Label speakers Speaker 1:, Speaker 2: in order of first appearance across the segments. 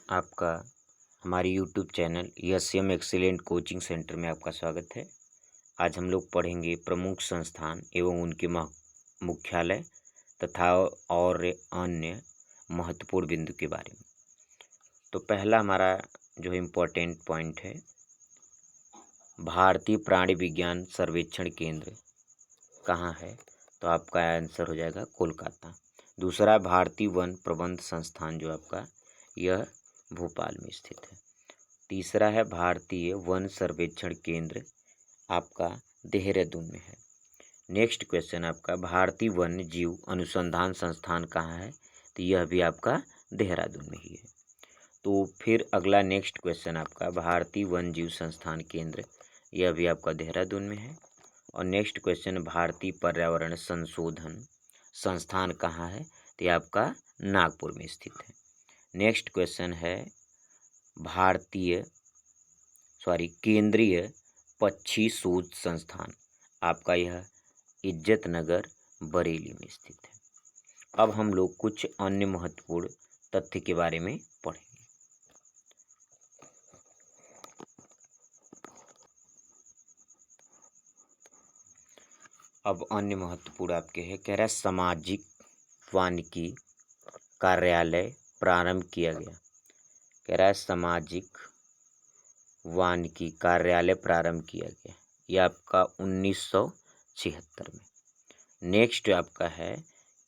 Speaker 1: आपका हमारे YouTube channel SM excellent coaching centre में आपका स्वागत है। आज हम लोग पढ़ेंगे प्रमुख संस्थान एवं उनके मुख्यालय तथा और अन्य महत्वपूर्ण बिंदु के बारे में। तो पहला हमारा जो इम्पोर्टेंट पॉइंट है, भारतीय प्राणी विज्ञान सर्वेक्षण केंद्र कहाँ है? तो आपका आंसर हो जाएगा कोलकाता। दूसरा, भारतीय वन प्रबंध संस्थान जो आपका यह भोपाल में स्थित है। तीसरा है भारतीय वन सर्वेक्षण केंद्र आपका देहरादून में है। नेक्स्ट क्वेश्चन आपका, भारतीय वन्य जीव अनुसंधान संस्थान कहाँ है? तो यह भी आपका देहरादून में ही है। तो फिर अगला नेक्स्ट क्वेश्चन आपका, भारतीय वन जीव संस्थान केंद्र, यह भी आपका देहरादून में है। और नेक्स्ट क्वेश्चन, भारतीय पर्यावरण संशोधन संस्थान कहाँ है? तो यह आपका नागपुर में स्थित है। नेक्स्ट क्वेश्चन है केंद्रीय पक्षी शोध संस्थान, आपका यह इज्जत नगर बरेली में स्थित है। अब हम लोग कुछ अन्य महत्वपूर्ण तथ्य के बारे में पढ़ेंगे। अब अन्य महत्वपूर्ण आपके है, कह रहा है सामाजिक वानिकी कार्यालय प्रारंभ किया गया। कह रहा है सामाजिक वानिकी कार्यालय प्रारंभ किया गया, यह आपका 1976 में। नेक्स्ट आपका है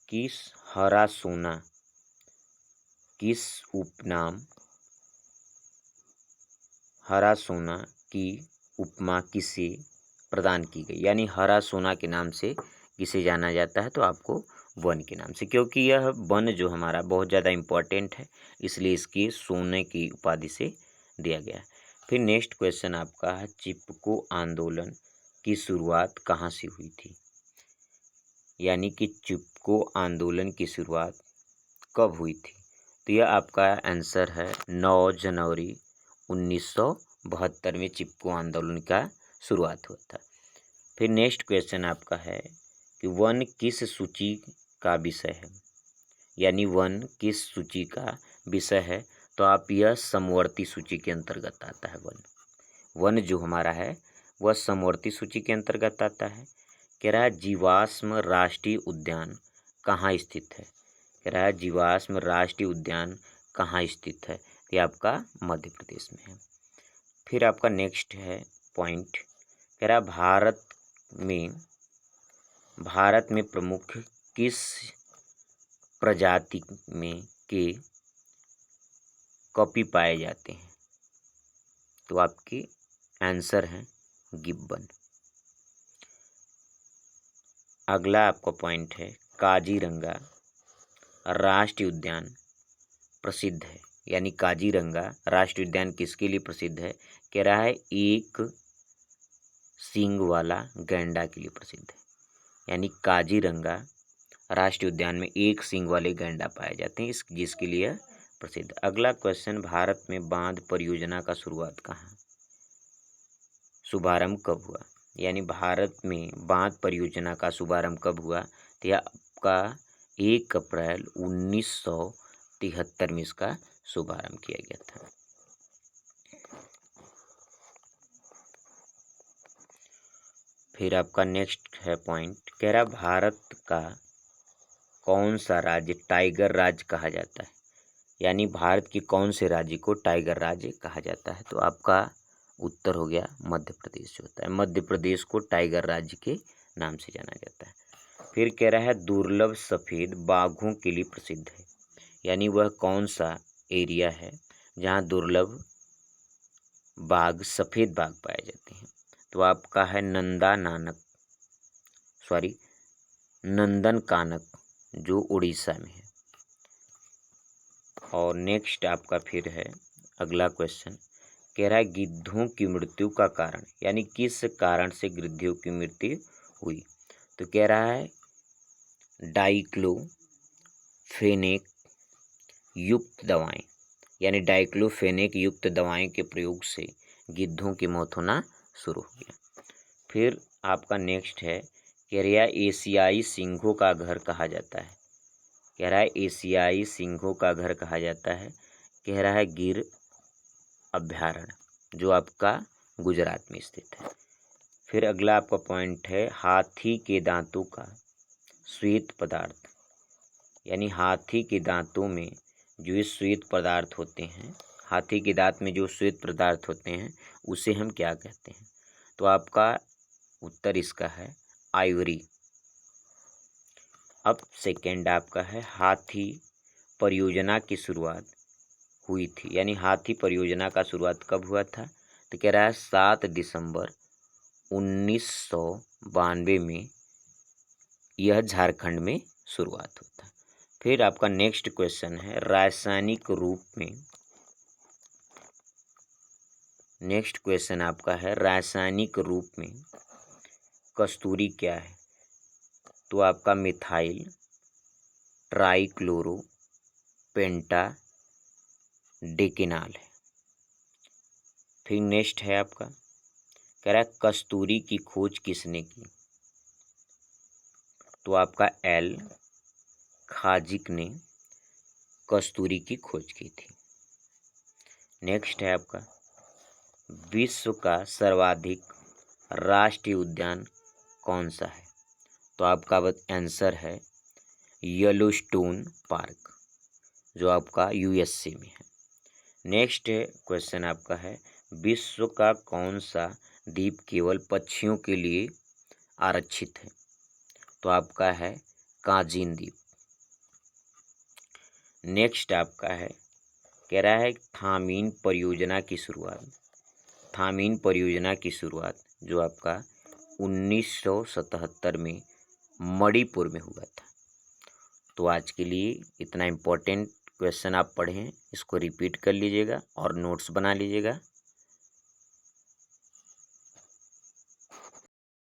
Speaker 1: कि हरा सोना किस उपनाम, हरा सोना की उपमा किसे प्रदान की गई? यानी हरा सोना के नाम से किसे जाना जाता है? तो आपको वन के नाम से, क्योंकि यह वन जो हमारा बहुत ज़्यादा इम्पोर्टेंट है, इसलिए इसकी सोने की उपाधि से दिया गया है। फिर नेक्स्ट क्वेश्चन आपका है, चिपको आंदोलन की शुरुआत कहाँ से हुई थी? यानी कि चिपको आंदोलन की शुरुआत कब हुई थी? तो यह आपका आंसर है 9 जनवरी 1972 में चिपको आंदोलन का शुरुआत हुआ था। फिर नेक्स्ट क्वेश्चन आपका है कि वन किस सूची का विषय है? यानी वन किस सूची का विषय है? तो आप यह समवर्ती सूची के अंतर्गत आता है। वन जो हमारा है वह समवर्ती सूची के अंतर्गत आता है। कह रहा है जीवाश्म राष्ट्रीय उद्यान कहाँ स्थित है? कह रहा है जीवाश्म राष्ट्रीय उद्यान कहाँ स्थित है? ये आपका मध्य प्रदेश में है। फिर आपका नेक्स्ट है पॉइंट, कह रहा है भारत में प्रमुख किस प्रजाति में के कॉपी पाए जाते हैं? तो आपकी आंसर है गिब्बन। अगला आपका पॉइंट है, काजीरंगा राष्ट्रीय उद्यान प्रसिद्ध है। यानी काजीरंगा राष्ट्रीय उद्यान किसके लिए प्रसिद्ध है? कह रहा है एक सींग वाला गैंडा के लिए प्रसिद्ध है। यानी काजीरंगा राष्ट्रीय उद्यान में एक सींग वाले गैंडा पाए जाते हैं, जिसके लिए प्रसिद्ध। अगला क्वेश्चन, भारत में बांध परियोजना का शुभारंभ कब हुआ? यानी भारत में बांध परियोजना का शुभारंभ कब हुआ? तो यह आपका 1 अप्रैल 1973 में इसका शुभारंभ किया गया था। फिर आपका नेक्स्ट है पॉइंट, कह रहा भारत का कौन सा राज्य टाइगर राज्य कहा जाता है? यानी भारत के कौन से राज्य को टाइगर राज्य कहा जाता है? तो आपका उत्तर हो गया मध्य प्रदेश जो होता है। मध्य प्रदेश को टाइगर राज्य के नाम से जाना जाता है। फिर कह रहा है दुर्लभ सफ़ेद बाघों के लिए प्रसिद्ध है। यानी वह कौन सा एरिया है जहाँ दुर्लभ सफ़ेद बाघ पाए जाते हैं? तो आपका है नंदन कानक जो उड़ीसा में है। और नेक्स्ट आपका फिर है अगला क्वेश्चन, कह रहा है गिद्धों की मृत्यु का कारण, यानी किस कारण से गिद्धों की मृत्यु हुई? तो कह रहा है डाइक्लोफेनेक युक्त दवाएं, यानी डाइक्लोफेनेक युक्त दवाएं के प्रयोग से गिद्धों की मौत होना शुरू हो गया। फिर आपका नेक्स्ट है, कह रहा है एशियाई सिंहों का घर कहा जाता है। कह रहा है एशियाई सिंहों का घर कहा जाता है कह रहा है गिर अभयारण्य जो आपका गुजरात में स्थित है। फिर अगला आपका पॉइंट है हाथी के दांतों का श्वेत पदार्थ, यानी हाथी के दांतों में जो ये श्वेत पदार्थ होते हैं, हाथी के दांत में जो श्वेत पदार्थ होते हैं उसे हम क्या कहते हैं? तो आपका उत्तर इसका है आइवरी। अब सेकेंड आपका है हाथी परियोजना की शुरुआत हुई थी, यानी हाथी परियोजना का शुरुआत कब हुआ था? तो कह रहा है 7 दिसंबर 1992 में यह झारखंड में शुरुआत होता है। फिर आपका नेक्स्ट क्वेश्चन है रासायनिक रूप में, नेक्स्ट क्वेश्चन आपका है रासायनिक रूप में कस्तूरी क्या है? तो आपका मिथाइल ट्राइक्लोरो पेंटा डेकेनाल है। फिर नेक्स्ट है आपका कह रहा है कस्तूरी की खोज किसने की? तो आपका एल खाजिक ने कस्तूरी की खोज की थी। नेक्स्ट है आपका विश्व का सर्वाधिक राष्ट्रीय उद्यान कौन सा है? तो आपका आंसर है येलोस्टोन पार्क जो आपका यूएसए में है। नेक्स्ट क्वेश्चन आपका है विश्व का कौन सा द्वीप केवल पक्षियों के लिए आरक्षित है? तो आपका है काजिन द्वीप। नेक्स्ट आपका है कह रहा है थामीन परियोजना की शुरुआत, थामीन परियोजना की शुरुआत जो आपका 1977 में मणिपुर में हुआ था। तो आज के लिए इतना इम्पोर्टेंट क्वेश्चन आप पढ़ें, इसको रिपीट कर लीजिएगा और नोट्स बना लीजिएगा।